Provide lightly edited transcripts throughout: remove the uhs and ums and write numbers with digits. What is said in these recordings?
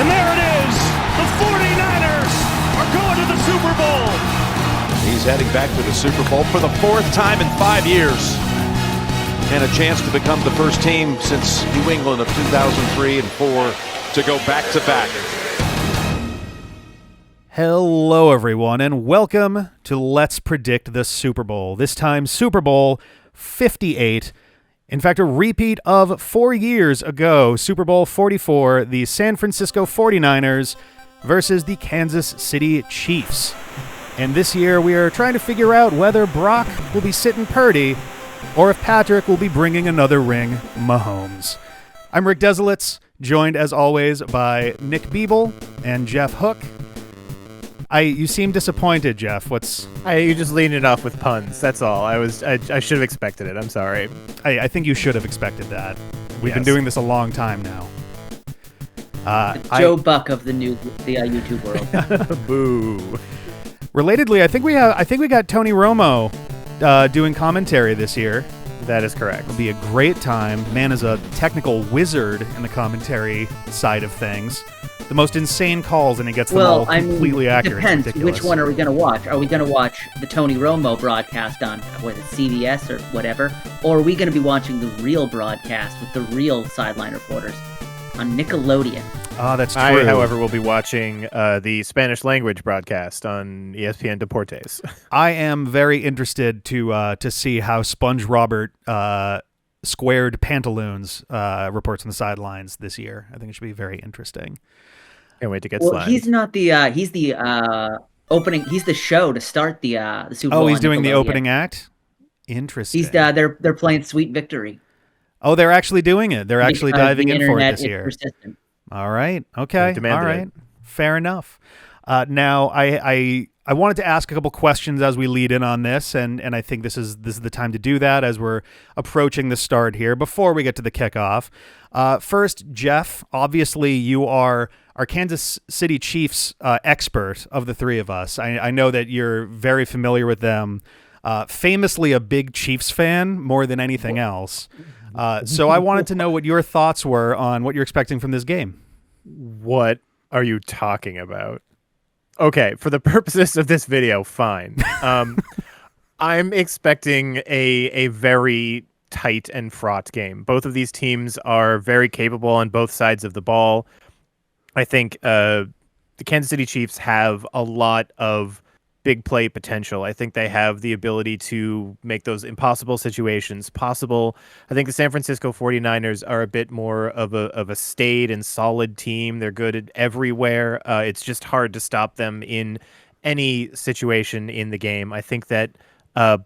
And there it is. The 49ers are going to the Super Bowl. He's heading back to the Super Bowl for the fourth time in 5 years. And a chance to become the first team since New England of 2003 and 4 to go back-to-back. Hello, everyone, and welcome to Let's Predict the Super Bowl. This time, Super Bowl 58. In fact, a repeat of 4 years ago, Super Bowl 44, the San Francisco 49ers versus the Kansas City Chiefs. And this year, we are trying to figure out whether Brock will be sitting Purdy or if Patrick will be bringing another ring, Mahomes. I'm Rick Desolitz, joined as always by Nick Biebel and Jeff Hook. You seem disappointed, Jeff. You just leaned it off with puns. That's all. I should have expected it. I'm sorry. I think you should have expected that. We've been doing this a long time now. Joe Buck of the YouTube world. Boo. Relatedly, I think we got Tony Romo doing commentary this year. That is correct. It'll be a great time. Man is a technical wizard in the commentary side of things. The most insane calls, and he gets them all completely accurate. It depends. Which one are we going to watch? Are we going to watch the Tony Romo broadcast on CBS or whatever? Or are we going to be watching the real broadcast with the real sideline reporters on Nickelodeon? Oh, that's true. I, however, will be watching the Spanish language broadcast on ESPN Deportes. I am very interested to see how Sponge Robert Squared Pantaloons reports on the sidelines this year. I think it should be very interesting. Can't wait to get slimed. He's not the he's the opening. He's the show to start the Super Bowl. Oh, he's doing the opening act. Interesting. He's they're playing Sweet Victory. Oh, they're actually doing it. They're actually diving in for it this year. Persistent. All right. Okay. All right. Fair enough. Now, I wanted to ask a couple questions as we lead in on this, and I think this is the time to do that as we're approaching the start here before we get to the kickoff. First, Jeff, obviously you are our Kansas City Chiefs expert of the three of us. I know that you're very familiar with them. Famously a big Chiefs fan more than anything else. So I wanted to know what your thoughts were on what you're expecting from this game. What are you talking about? Okay, for the purposes of this video, fine. I'm expecting a very tight and fraught game. Both of these teams are very capable on both sides of the ball. I think the Kansas City Chiefs have a lot of big play potential. I think they have the ability to make those impossible situations possible. I think the San Francisco 49ers are a bit more of a staid and solid team. They're good at everywhere. It's just hard to stop them in any situation in the game. I think that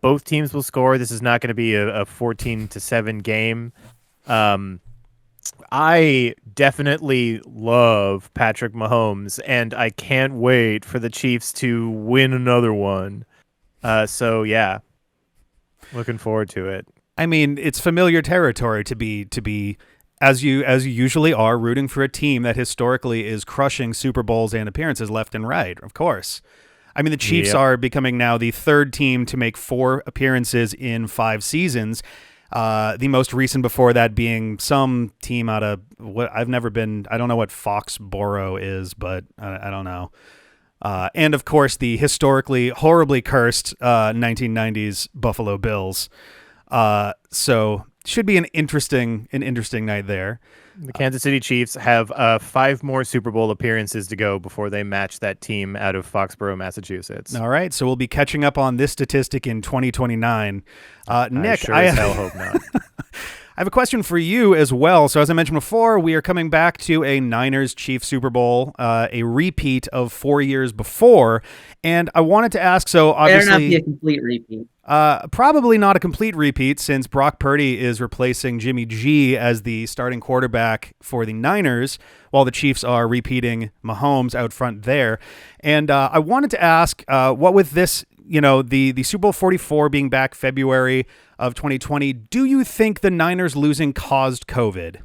both teams will score. This is not going to be a 14-7 game. I definitely love Patrick Mahomes, and I can't wait for the Chiefs to win another one. So yeah, looking forward to it. I mean, it's familiar territory to be as you usually are, rooting for a team that historically is crushing Super Bowls and appearances left and right. Of course. I mean, the Chiefs are becoming now the third team to make 4 appearances in 5 seasons. The most recent before that being some team out of what I don't know what Foxborough is, but I don't know. And of course, the historically horribly cursed 1990s Buffalo Bills. So should be an interesting night there. The Kansas City Chiefs have 5 more Super Bowl appearances to go before they match that team out of Foxborough, Massachusetts. All right, so we'll be catching up on this statistic in 2029. Nick, I as hell hope not. I have a question for you as well. So as I mentioned before, we are coming back to a Niners-Chiefs Super Bowl, a repeat of 4 years before. And I wanted to ask, so obviously... Better not be a complete repeat. Probably not a complete repeat since Brock Purdy is replacing Jimmy G as the starting quarterback for the Niners, while the Chiefs are repeating Mahomes out front there. And I wanted to ask, what with this, the Super Bowl 44 being back February of 2020, do you think the Niners losing caused COVID?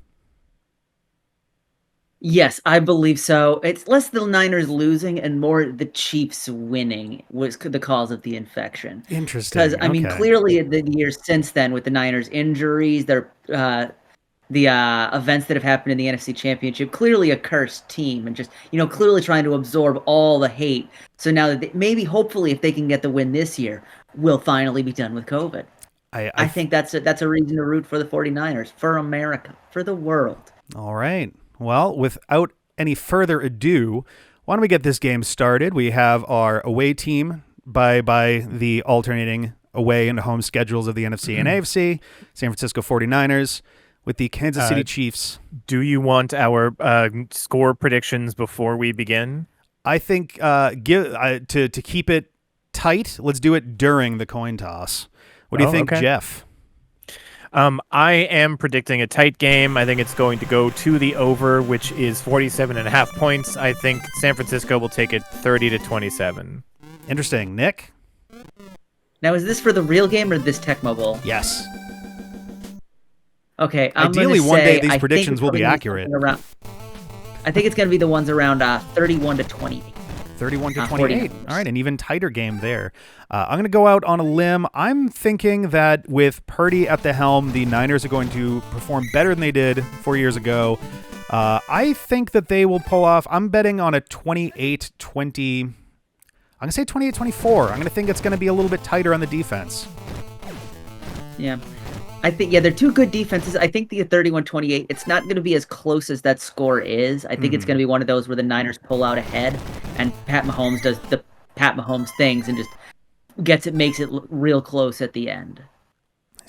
Yes, I believe so. It's less the Niners losing and more the Chiefs winning was the cause of the infection. Interesting. Because, I mean, clearly the years since then with the Niners injuries, their events that have happened in the NFC Championship. Clearly a cursed team, and just clearly trying to absorb all the hate. So now that maybe, hopefully, if they can get the win this year, we'll finally be done with COVID. I think that's a reason to root for the 49ers, for America, for the world. All right. Well, without any further ado, why don't we get this game started? We have our away team by the alternating away and home schedules of the NFC and AFC, San Francisco 49ers with the Kansas City Chiefs. Do you want our score predictions before we begin? I think to keep it tight, let's do it during the coin toss. What do you think, okay. Jeff? I am predicting a tight game. I think it's going to go to the over, which is 47.5 points. I think San Francisco will take it 30-27. Interesting. Nick? Now, is this for the real game or this Tecmo Bowl? Yes. Okay. Ideally, one day these predictions will be accurate. I think it's going to be the ones around 31-28. 31-28. All right, an even tighter game there. I'm going to go out on a limb. I'm thinking that with Purdy at the helm, the Niners are going to perform better than they did 4 years ago. I think that they will pull off. I'm betting on a 28-20. I'm going to say 28-24. I'm going to think it's going to be a little bit tighter on the defense. Yeah. I think, they're two good defenses. I think the 31-28, it's not going to be as close as that score is. I think it's going to be one of those where the Niners pull out ahead and Pat Mahomes does the Pat Mahomes things and just makes it real close at the end.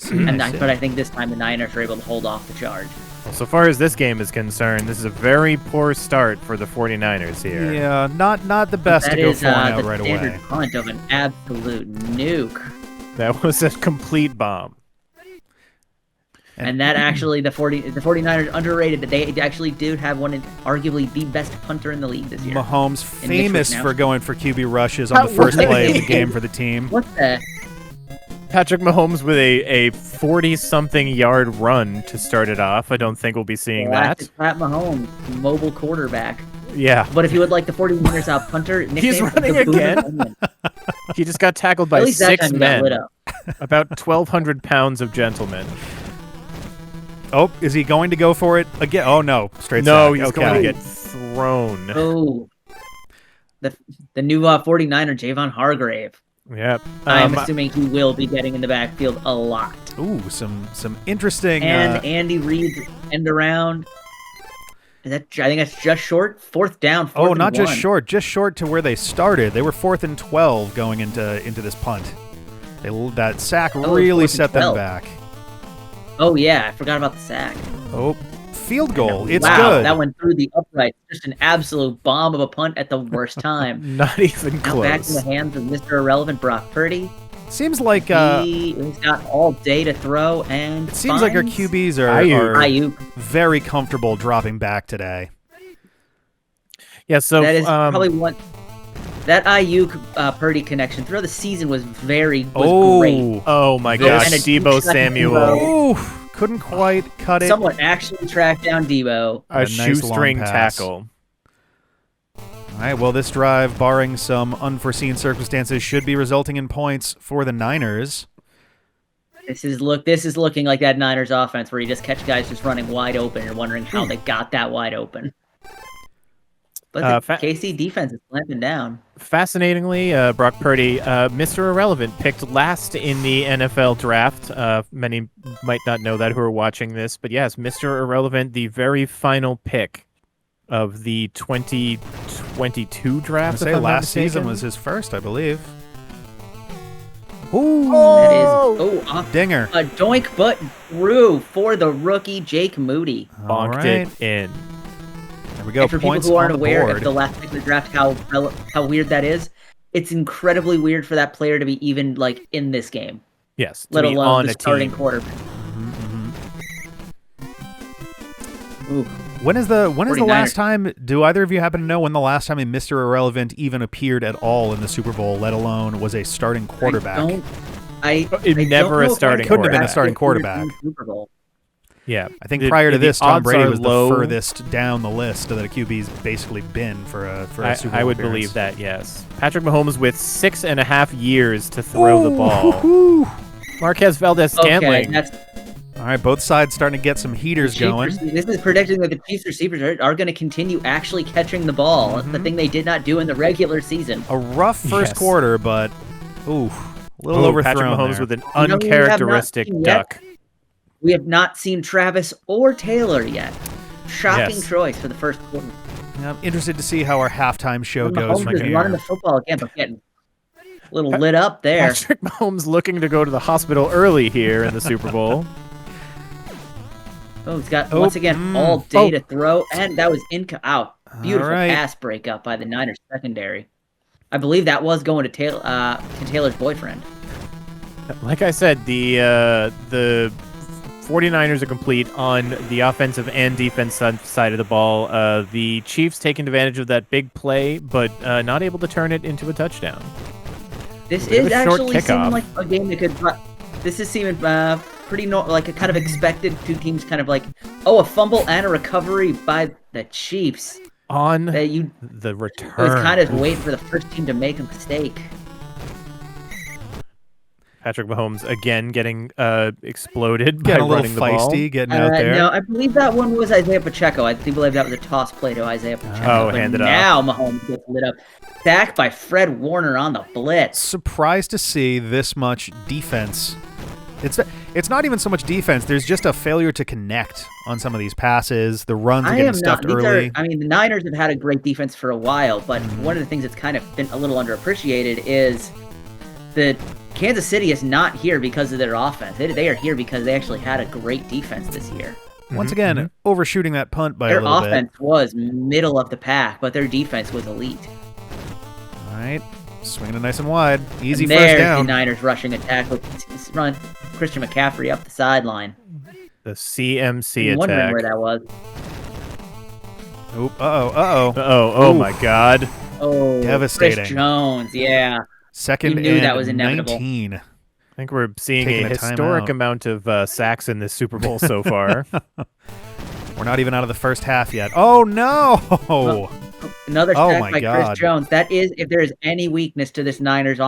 But I think this time the Niners are able to hold off the charge. Well, so far as this game is concerned, this is a very poor start for the 49ers here. Yeah, not the best to go 4-0 right away. That is the standard punt of an absolute nuke. That was a complete bomb. And that actually, the 49ers underrated. They actually did have arguably the best punter in the league this year. Mahomes, famous for going for QB rushes on the first play of the game for the team. What the? Patrick Mahomes with a 40-something yard run to start it off. I don't think we'll be seeing that. Pat Mahomes, mobile quarterback. Yeah. But if you would like the 49ers punter, he's running again. He just got tackled by 6 men. About 1,200 pounds of gentlemen. Oh, is he going to go for it again? Oh, no. Straight No, sack. he's going to get thrown. Oh. The new 49er, Javon Hargrave. Yep. I'm assuming he will be getting in the backfield a lot. Ooh, some interesting... And Andy Reid's end around. I think that's just short. Fourth down, fourth not and just short. Just short to where they started. They were 4th and 12 going into this punt. That sack really set them back. Oh, yeah. I forgot about the sack. Oh, field goal. It's wow, good. That went through the upright. Just an absolute bomb of a punt at the worst time. Not even close. Back in the hands of Mr. Irrelevant Brock Purdy. Seems like he's got all day to throw, and it seems like our QBs are very comfortable dropping back today. Yeah, so that is probably one. That Ayuk Purdy connection throughout the season was great. Oh my gosh, And Deebo Samuel. Oh, couldn't quite cut it. Someone actually tracked down Deebo. A shoestring tackle. All right, well, this drive, barring some unforeseen circumstances, should be resulting in points for the Niners. This is looking like that Niners offense where you just catch guys just running wide open and wondering how they got that wide open. But the KC defense is clamping down. Fascinatingly, Brock Purdy, Mr. Irrelevant, picked last in the NFL draft. Many might not know that who are watching this, but yes, Mr. Irrelevant, the very final pick of the 2022 draft. I say last season was his first, I believe. Ooh, dinger. A doink, but through for the rookie Jake Moody. Bonked it in. There we go. And for points people who aren't on the aware board. of the last pick of the draft, how weird that is, it's incredibly weird for that player to be even in this game. Yes, let alone the starting team. quarterback. Ooh. When is the last time? Do either of you happen to know when the last time a Mr. Irrelevant even appeared at all in the Super Bowl, let alone was a starting quarterback? Never a starting. Couldn't have been a starting quarterback. Super Bowl. Yeah, I think prior to this, Tom Brady was the furthest down the list that a QB's basically been for a Super Bowl I would appearance. believe that, yes. Patrick Mahomes with 6.5 years to throw the ball. Marquez Valdez-Scantling. All right, both sides starting to get some heaters going. This is predicting that the Chiefs receivers are going to continue actually catching the ball. The thing they did not do in the regular season. A rough first quarter, but a little overthrown Patrick Mahomes there. with an uncharacteristic duck. We have not seen Travis or Taylor yet. Shocking choice for the first quarter. I'm interested to see how our halftime show goes Mahomes from is here. running the football again, but getting a little lit up there. Patrick Mahomes looking to go to the hospital early here in the Super Bowl. Oh, he's got, once again, all day to throw, and that was out. Beautiful pass breakup by the Niners secondary. I believe that was going to Taylor's boyfriend. Like I said, the 49ers are complete on the offensive and defense side of the ball. The Chiefs taking advantage of that big play, but not able to turn it into a touchdown. This is actually seeming like a game that could... This is seeming pretty like a kind of expected. Two teams kind of like, a fumble and a recovery by the Chiefs. On the return. It was kind of waiting for the first team to make a mistake. Patrick Mahomes again getting exploded by Getting a little running the ball. feisty, getting out there. No, I believe that one was Isaiah Pacheco. I do believe that was a toss play to Isaiah Pacheco. Handed now off. Mahomes gets lit up. Sacked by Fred Warner on the blitz. Surprised to see this much defense. It's not even so much defense. There's just a failure to connect on some of these passes. The runs are getting stuffed early. The Niners have had a great defense for a while, but one of the things that's kind of been a little underappreciated is that Kansas City is not here because of their offense. They are here because they actually had a great defense this year. Once again, overshooting that punt by a little bit. Their offense was middle of the pack, but their defense was elite. All right, swinging it nice and wide. Easy and first there's down. the Niners rushing attack with run Christian McCaffrey up the sideline. The CMC I'm attack. wondering where that was. Oop, uh-oh. Oh my God. Oh, Devastating. Chris Jones, yeah. Second You knew and that was inevitable. 19. I think we're seeing Taking a a historic timeout. amount of sacks in this Super Bowl so far. We're not even out of the first half yet. Oh, no! Another Oh, sack my by God. Chris Jones. That is, if there is any weakness to this Niners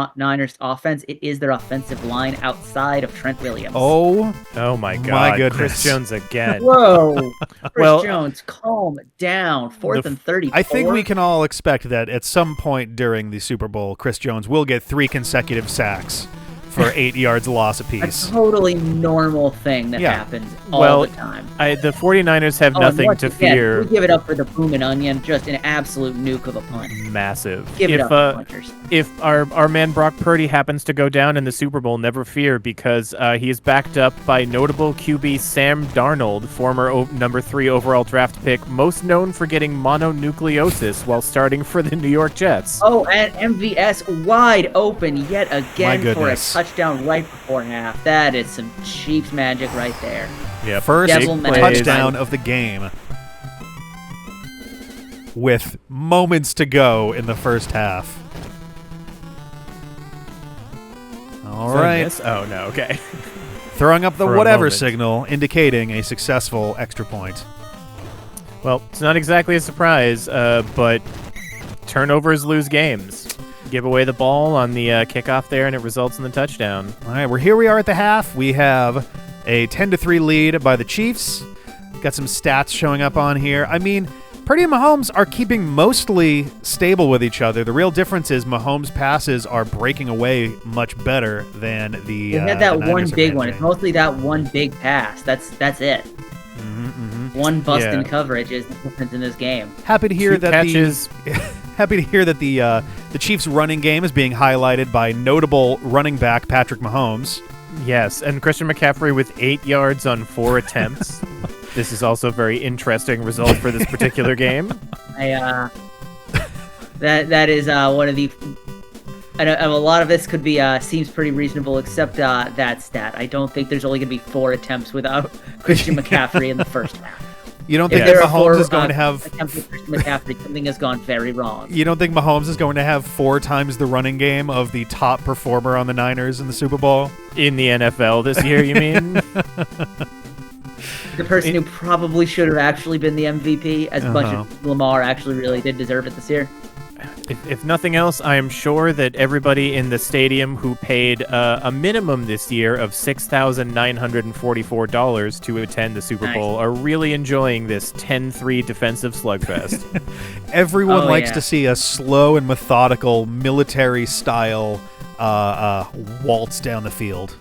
offense, it is their offensive line outside of Trent Williams. Oh, Oh my God. My goodness. Chris Jones again. Whoa. Chris Well, Jones, calm down. Fourth and 34. I think we can all expect that at some point during the Super Bowl, Chris Jones will get 3 consecutive sacks for 8 yards loss A apiece. totally normal thing that Yeah. happens all the time. The 49ers have And nothing once to again, fear. We give it up for the Boom and Onion, just an absolute nuke of a punt. Massive. Give it up for punchers. If our man Brock Purdy happens to go down in the Super Bowl, never fear, because he is backed up by notable QB Sam Darnold, former number 3 overall draft pick, most known for getting mononucleosis while starting for the New York Jets. Oh, and MVS wide open yet again for a goodness. touchdown right before half. That is some Chiefs magic right there. Yeah, First Devil May touchdown of the game with moments to go in the first half. All right. Oh, no, okay. Throwing up the For a whatever moment. signal, indicating a successful extra point. Well, it's not exactly a surprise, but turnovers lose games. Give away the ball on the kickoff there, and it results in the touchdown. All right, here we are at the half. We have a 10-3 lead by the Chiefs. Got some stats showing up on here. I mean, Purdy and Mahomes are keeping mostly stable with each other. The real difference is Mahomes' passes are breaking away much better than the They had that the one Niners are big one. managing. It's mostly that one big pass. That's it. One bust in Yeah. coverage is the difference in this game. Happy to hear 2 that catches. happy to hear that the Chiefs' running game is being highlighted by notable running back Patrick Mahomes. Yes, and Christian McCaffrey with 8 yards on 4 attempts. This is also a very interesting result for this particular game. That is one of the. And a lot of this could be seems pretty reasonable, except that stat. I don't think there's only going to be 4 attempts without Christian McCaffrey in the first half. You don't think If that there are Mahomes 4 is going to have attempts with Christian McCaffrey, something has gone very wrong. You don't think Mahomes is going to have 4 times the running game of the top performer on the Niners in the Super Bowl? In the NFL this year, you mean? The person who probably should have actually been the MVP, as much as Lamar actually really did deserve it this year. If nothing else, I am sure that everybody in the stadium who paid a minimum this year of $6,944 to attend the Super Bowl are really enjoying this 10-3 defensive slugfest. Everyone likes to see a slow and methodical military-style waltz down the field.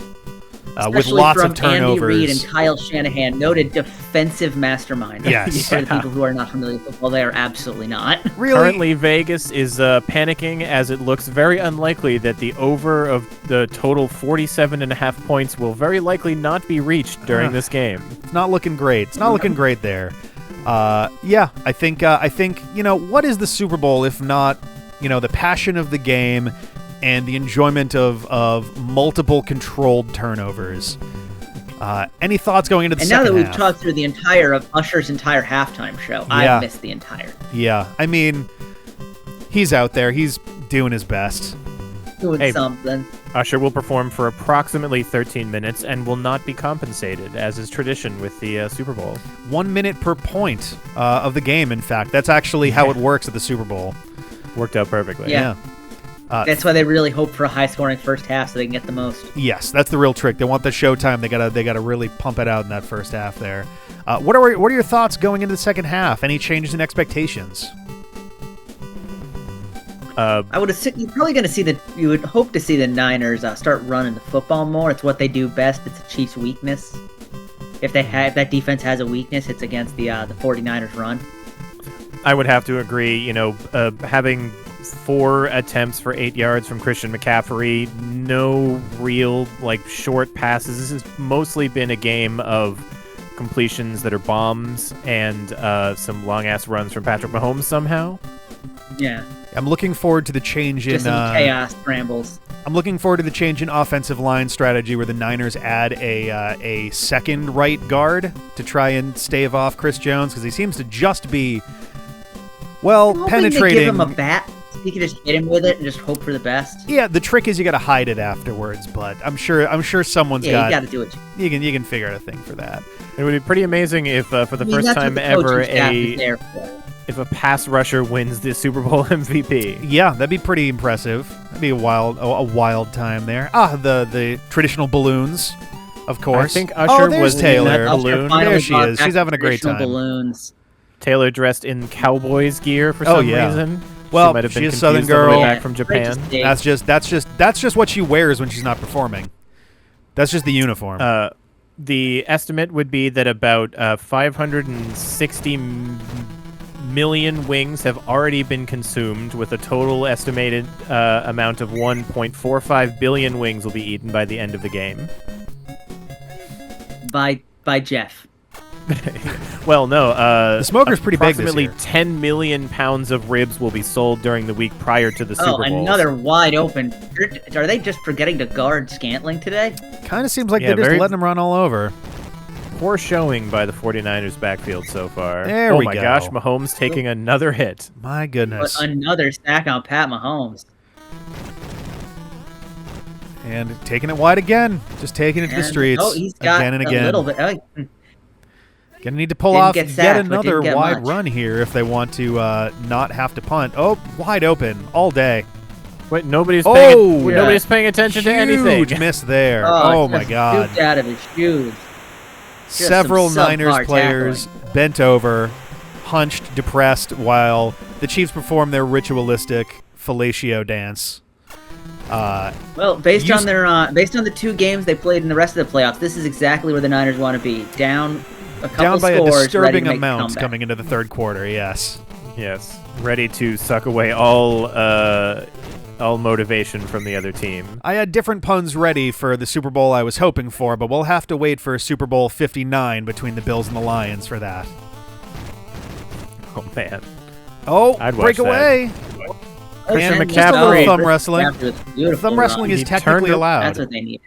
With lots from of turnovers. Andy Reid and Kyle Shanahan, noted defensive mastermind. Yes. For the people who are not familiar with football, they are absolutely not. Really? Currently, Vegas is panicking as it looks very unlikely that the over of the total 47.5 points will very likely not be reached during this game. It's not looking great. It's not looking great there. I think what is the Super Bowl if not, the passion of the game and the enjoyment of multiple controlled turnovers. Any thoughts going into the second half? And now that we've talked through the entire of Usher's entire halftime show, I've missed the entire. Yeah, I mean, he's out there. He's doing his best. Doing something. Usher will perform for approximately 13 minutes and will not be compensated, as is tradition with the Super Bowl. 1 minute per point of the game, in fact. That's actually how it works at the Super Bowl. Worked out perfectly. Yeah. That's why they really hope for a high-scoring first half so they can get the most. Yes, that's the real trick. They want the showtime. They gotta really pump it out in that first half there. What are your thoughts going into the second half? Any changes in expectations? I would assume you're probably going to see you would hope to see the Niners start running the football more. It's what they do best. It's the Chiefs' weakness. If that defense has a weakness, it's against the 49ers run. I would have to agree. Having 4 attempts for 8 yards from Christian McCaffrey, no real short passes. This has mostly been a game of completions that are bombs and some long ass runs from Patrick Mahomes somehow. Yeah. I'm looking forward to the change in some chaos scrambles. I'm looking forward to the change in offensive line strategy where the Niners add a second right guard to try and stave off Chris Jones because he seems to just be penetrating. They give him a bat. He can just hit him with it and just hope for the best. Yeah, the trick is you got to hide it afterwards, but I'm sure someone's got. You got to do it. You can figure out a thing for that. It would be pretty amazing if for the first time ever if a pass rusher wins the Super Bowl MVP. Yeah, that'd be pretty impressive. That'd be a wild time there. The traditional balloons, of course. I think Usher was Taylor. Balloon. There she is. She's having a great time. Balloons. Taylor dressed in Cowboys gear for some reason. Well, she might have been she's a Southern girl. On the way back from Japan. That's just what she wears when she's not performing. That's just the uniform. The estimate would be that about 560 million wings have already been consumed, with a total estimated amount of 1.45 billion wings will be eaten by the end of the game. By Jeff. Well, no. The smoker's pretty big this year. Approximately 10 million pounds of ribs will be sold during the week prior to the Super Bowl. Another wide open. Are they just forgetting to guard Scantling today? Kind of seems like they're just letting him run all over. Poor showing by the 49ers backfield so far. There we go. Oh my gosh, Mahomes taking another hit. My goodness. But another sack on Pat Mahomes. And taking it wide again. Just taking it to the streets he's got again and again. A little bit. Gonna need to pull off yet another wide run here if they want to not have to punt. Oh, wide open all day. Wait, nobody's paying attention to anything. Huge miss there. Oh my God. Scooped out of his shoes. Several Niners players bent over, hunched, depressed, while the Chiefs perform their ritualistic fellatio dance. Well, based on the 2 games they played in the rest of the playoffs, this is exactly where the Niners want to be. Down by a disturbing ready to amount coming into the third quarter. Yes, ready to suck away all motivation from the other team. I had different puns ready for the Super Bowl I was hoping for, but we'll have to wait for Super Bowl 59 between the Bills and the Lions for that. Oh man! Oh, I'd breakaway! Christian McCaffrey. Just a little thumb wrestling. Thumb wrestling is technically allowed. That's what they need.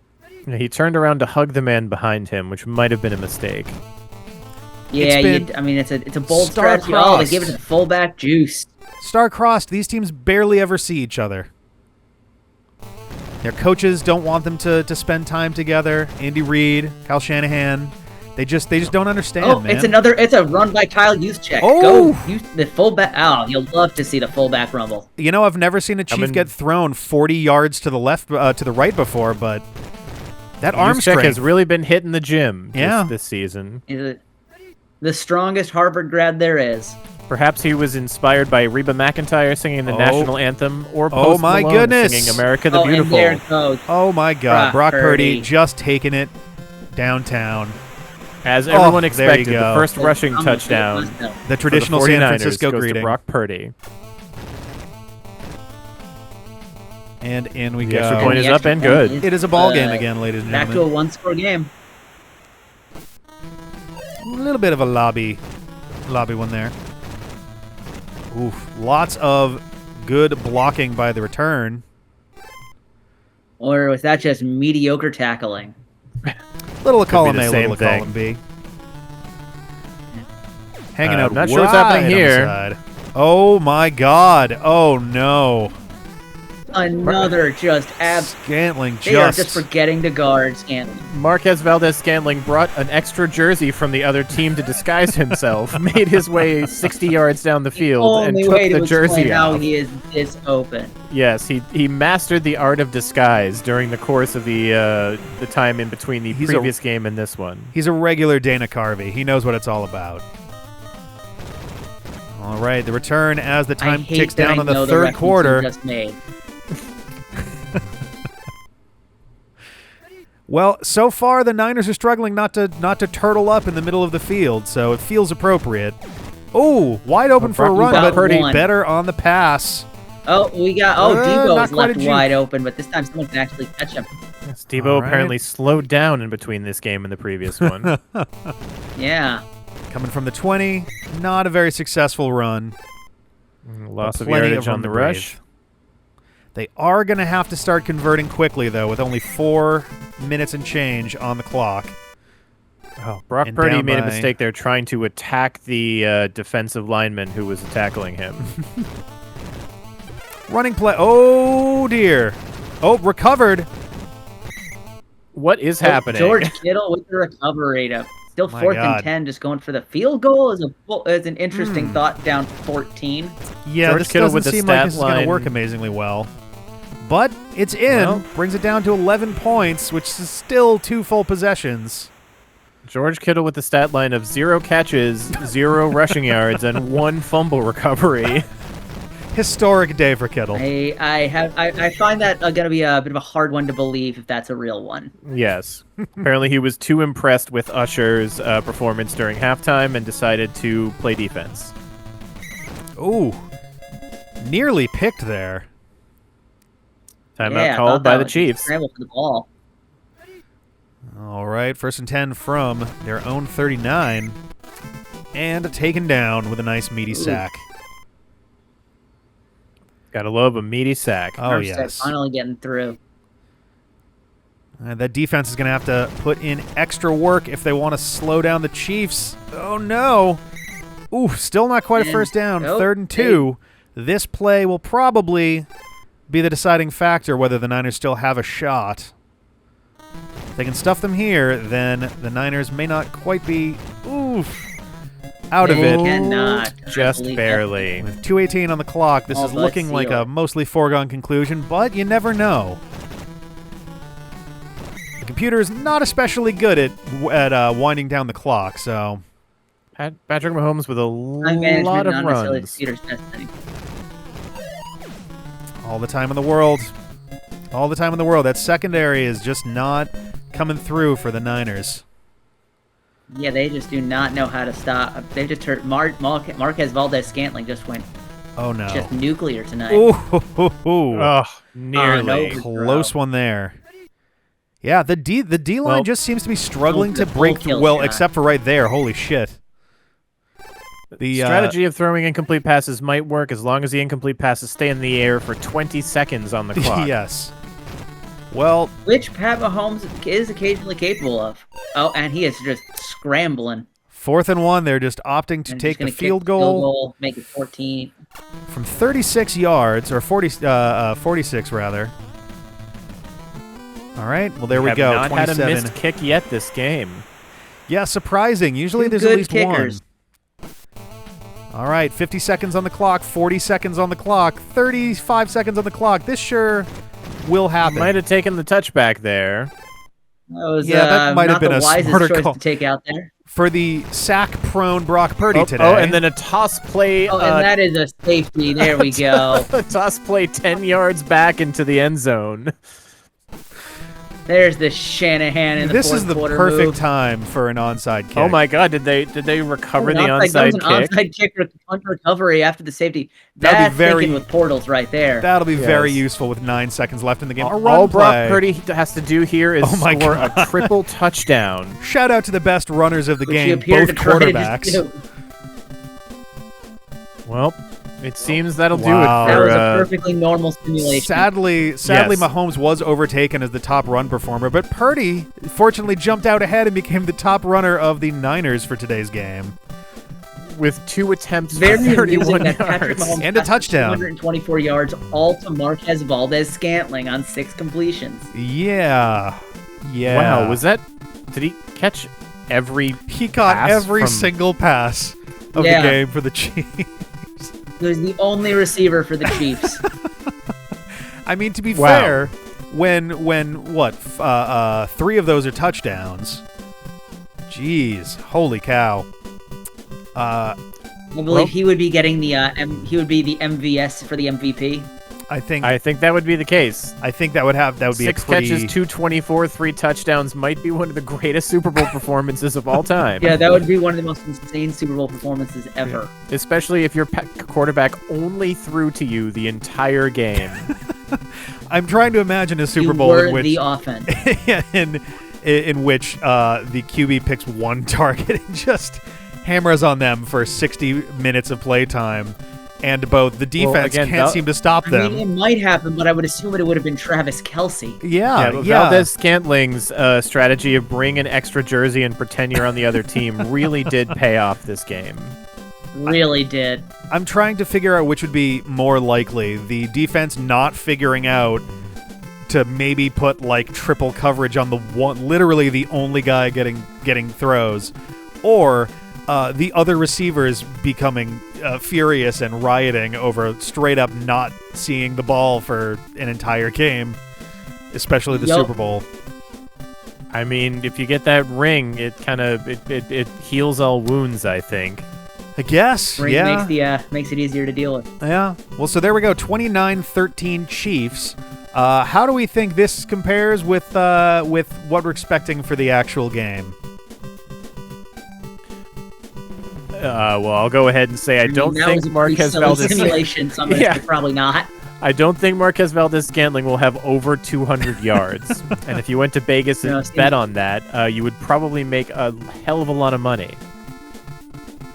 He turned around to hug the man behind him, which might have been a mistake. Yeah, it's a bold strategy. Oh, they give it to the fullback juice. Star-crossed. These teams barely ever see each other. Their coaches don't want them to spend time together. Andy Reid, Kyle Shanahan, They just don't understand, man. It's a run by Kyle Juszczyk. Oh! Go, the fullback. Oh, you'll love to see the fullback rumble. You know, I've never seen a Chief get thrown 40 yards to the left, to the right before, but that arm strength has really been hitting the gym Yeah. this season. Is the strongest Harvard grad there is. Perhaps he was inspired by Reba McEntire singing the national anthem, or Oh Post my Malone goodness. singing "America the And Beautiful." there it goes. Oh my God, Brock Purdy Purdy. just taking it downtown. As everyone there expected, you the go. first rushing touchdown The for traditional the San 49ers Francisco goes greeting. to Brock Purdy. And in we The extra go. point is up and good. It is a ball game again, ladies and Back to a gentlemen. one-score game. A little bit of a lobby one there. Oof, lots of good blocking by the return. Or was that just mediocre tackling? Little column the A, same little thing. column B. Hanging out not sure what's happening wide on the here. side. Oh my God! Oh no! Another just Scantling They are just forgetting to guard Scantling. Marquez Valdez-Scantling brought an extra jersey from the other team to disguise himself, made his way 60 yards down the field, and Only way took to the jersey explain how off. he is this open. Yes, he mastered the art of disguise during the course of the time in between the previous game and this one. He's a regular Dana Carvey. He knows what it's all about. All right, the return as the time ticks down on the third quarter. Just made. Well, so far the Niners are struggling not to turtle up in the middle of the field, so it feels appropriate. Oh, wide open for a run, but Purdy better on the pass. Oh, we got. Debo not is quite left a juke. wide open, but this time someone can actually catch him. Yes, Debo All right. apparently slowed down in between this game and the previous one. Yeah. Coming from the 20, not a very successful run. Loss of Plenty yardage room on the to rush. breathe. They are going to have to start converting quickly, though, with only 4 minutes and change on the clock. Oh, Brock And Purdy down made a by- mistake there trying to attack the defensive lineman who was tackling him. Running play. Oh, dear. Oh, recovered. What is happening? George Kittle with the recovery to still My 4th God. and 10, just going for the field goal is an interesting thought down 14. Yeah, George this Kittle doesn't with the seem like stat this is going to line. work amazingly well. But it's in. Well- Brings it down to 11 points, which is still 2 full possessions. George Kittle with the stat line of 0 catches, 0 rushing yards, and 1 fumble recovery. Historic day for Kittle. I find that going to be a bit of a hard one to believe if that's a real one. Yes. Apparently he was too impressed with Usher's performance during halftime and decided to play defense. Ooh. Nearly picked there. Timeout I called thought by that the was a Chiefs. Scramble for the ball. All right, 1st and 10 from their own 39. And taken down with a nice meaty sack. Gotta love a meaty sack. Oh, Armstead yes. finally getting through. That defense is going to have to put in extra work if they want to slow down the Chiefs. Oh, no. Ooh, still not quite a And- first down. oh, 3rd and 2. This play will probably be the deciding factor whether the Niners still have a shot. If they can stuff them here, then the Niners may not quite be out of They it. cannot. Just believe barely. With 2:18 on the clock, this All is but looking like a sealed. mostly foregone conclusion, but you never know. The computer is not especially good at winding down the clock, so Patrick Mahomes with a Time management, lot of not necessarily the runs. Steelers' best thing. all the time in the world. All the time in the world. That secondary is just not coming through for the Niners. Yeah, they just do not know how to stop. They just hurt Marquez Valdez-Scantling just went Oh, no. just nuclear tonight. Ooh, Oh, nearly. no. close one there. Yeah, the D line Well- just seems to be struggling the to break full through. kill Well, shot. except for right there. Holy shit. The Strategy of throwing incomplete passes might work as long as the incomplete passes stay in the air for 20 seconds on the clock. yes. Well, Which Pat Mahomes is occasionally capable of. Oh, and he is just scrambling. 4th and 1. They're just opting to And take just gonna the kick field the goal make it 14. from 36 yards, or 46 rather. All right. Well, there we have go. not had a 27. missed kick yet this game. Yeah, surprising. Usually Two there's good at least kickers. one. All right, 50 seconds on the clock, 40 seconds on the clock, 35 seconds on the clock. This sure will happen. Might have taken the touchback there. That was that might have not been the a wisest smarter choice call. to take out there. For the sack-prone Brock Purdy today. Oh, and then a toss play. Oh, and that is a safety. There we go. A toss play 10 yards back into the end zone. There's the Shanahan in the this fourth is the quarter perfect move. time for an onside kick. Oh my God! Did they recover the That was onside an kick? onside kick punt recovery after the safety. That'd be That's very- thinking with portals right there. That'll be very Yes. useful with 9 seconds left in the game. A run All play. Brock Purdy has to do here is Oh my score God. a triple touchdown. Shout out to the best runners of the which he game, appeared both to try to just quarterbacks. do. Well, it seems that'll Wow. do it That for was a perfectly normal simulation. Sadly, Yes. Mahomes was overtaken as the top run performer, but Purdy fortunately jumped out ahead and became the top runner of the Niners for today's game. with 2 attempts Very for amusing 31 that Patrick yards. Mahomes And a passed touchdown. 224 yards, all to Marquez Valdez-Scantling on 6 completions. Yeah. Wow, did he catch every He caught pass every from- single pass of Yeah. the game for the Chiefs. He was the only receiver for the Chiefs. I mean, to be Wow. fair, when 3 of those are touchdowns. Jeez, holy cow. I believe he would be getting the he would be the MVS for the MVP. I think I think that would be the case. that would be 6 a pretty, catches, 224, 3 touchdowns might be one of the greatest Super Bowl performances of all time. Yeah, that would be one of the most insane Super Bowl performances ever. Especially if your quarterback only threw to you the entire game. I'm trying to imagine a Super You Bowl were in which the offense. in which the QB picks one target and just hammers on them for 60 minutes of playtime, and both the defense again, can't seem to stop them. I mean, it might happen, but I would assume it would have been Travis Kelce. Yeah, but Valdez-Scantling's strategy of bring an extra jersey and pretend you're on the other team really did pay off this game. Really did. I'm trying to figure out which would be more likely: the defense not figuring out to maybe put like triple coverage on the one, literally the only guy getting throws, or the other receivers becoming furious and rioting over straight up not seeing the ball for an entire game, especially the Super Bowl. I mean, if you get that ring, it kind of it heals all wounds, I think. I guess, Ring yeah. makes it easier to deal with. Yeah. Well, so there we go. 29-13 Chiefs. How do we think this compares with what we're expecting for the actual game? Well, I'll go ahead and say I don't that think was a Marquez pretty silly Valdez. simulation, so I'm gonna say probably not. I don't think Marquez Valdez-Scantling will have over 200 yards. And if you went to Vegas and bet on that, you would probably make a hell of a lot of money.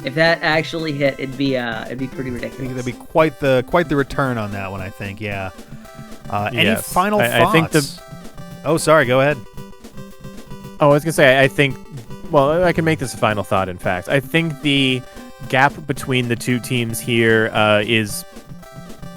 If that actually hit, it'd be pretty ridiculous. I think that'd be quite the return on that one. I think, yeah. Any Yes. final thoughts? I think Oh, sorry. Go ahead. Oh, I was gonna say I think. Well, I can make this a final thought. In fact, I think the gap between the two teams here is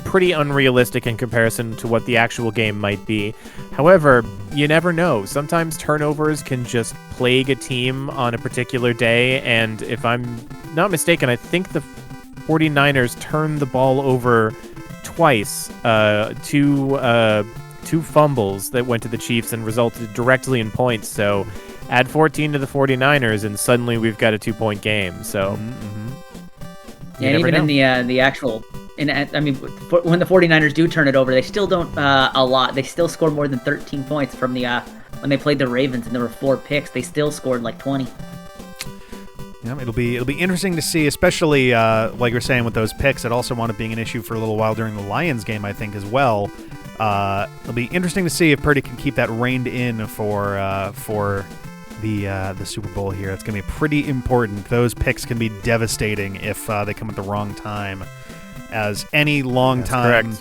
pretty unrealistic in comparison to what the actual game might be. However, you never know. Sometimes turnovers can just plague a team on a particular day, and if I'm not mistaken, I think the 49ers turned the ball over twice, two fumbles that went to the Chiefs and resulted directly in points. So add 14 to the 49ers, and suddenly we've got a 2-point game. So Yeah, and even in the actual, I mean, when the 49ers do turn it over, they still don't a lot. They still score more than 13 points from the when they played the Ravens, and there were 4 picks. They still scored like 20. Yeah, it'll be interesting to see, especially like you're saying with those picks. It also wound up being an issue for a little while during the Lions game, I think, as well. It'll be interesting to see if Purdy can keep that reined in for the Super Bowl here. It's going to be pretty important. Those picks can be devastating if they come at the wrong time, as any long-time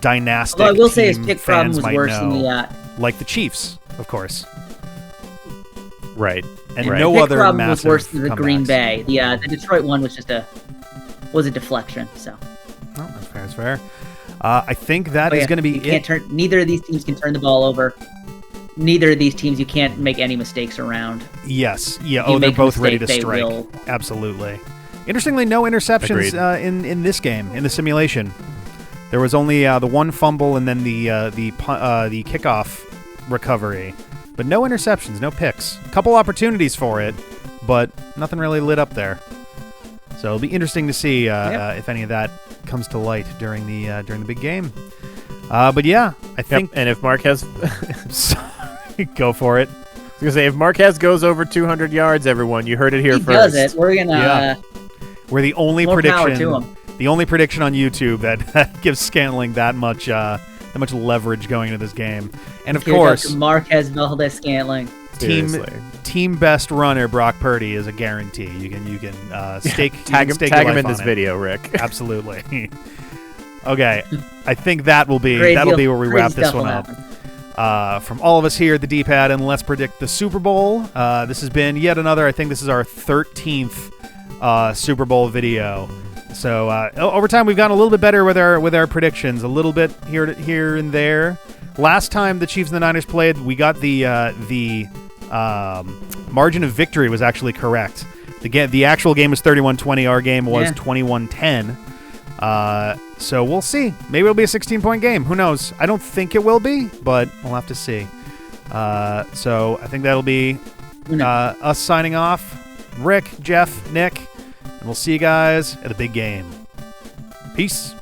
dynastic Although I will say his team pick problem fans was might worse know, than the like the Chiefs, of course. Right. And the no pick other problem massive was worse than the Green comebacks. Bay. The Detroit one was just a deflection. So. Oh, that's fair. I think that is going to be Neither of these teams can turn the ball over. neither of these teams, you can't make any mistakes around. Yes. Yeah. You They're make a both ready to mistake, they strike. will- Absolutely. Interestingly, no interceptions in this game, in the simulation. There was only the one fumble and then the kickoff recovery, but no interceptions, no picks. A couple opportunities for it, but nothing really lit up there. So it'll be interesting to see if any of that comes to light during the big game. But yeah, I think. And if Marquez, go for it. I was gonna say, if Marquez goes over 200 yards, everyone, you heard it here He first. does it. We're gonna. We're the only More power prediction. to him. The only prediction on YouTube that gives Scantling that much leverage going into this game. And of Here's course, up to Marquez Valdez-Scantling. team best runner Brock Purdy is a guarantee. You can stake tag stake him your in life this on it. video, Rick. Absolutely. Okay, I think that will be Crazy that'll be where we crazy wrap this stuff will one up. happen. From all of us here at the D-Pad, and let's predict the Super Bowl. This has been yet another. I think this is our 13th Super Bowl video. So over time, we've gotten a little bit better with our predictions. A little bit here and there. Last time the Chiefs and the Niners played, we got the margin of victory was actually correct. The actual game was 31-20. Our game was 21-10. So we'll see. Maybe it'll be a 16-point game. Who knows? I don't think it will be, but we'll have to see. So I think that'll be us signing off. Rick, Jeff, Nick, and we'll see you guys at the big game. Peace.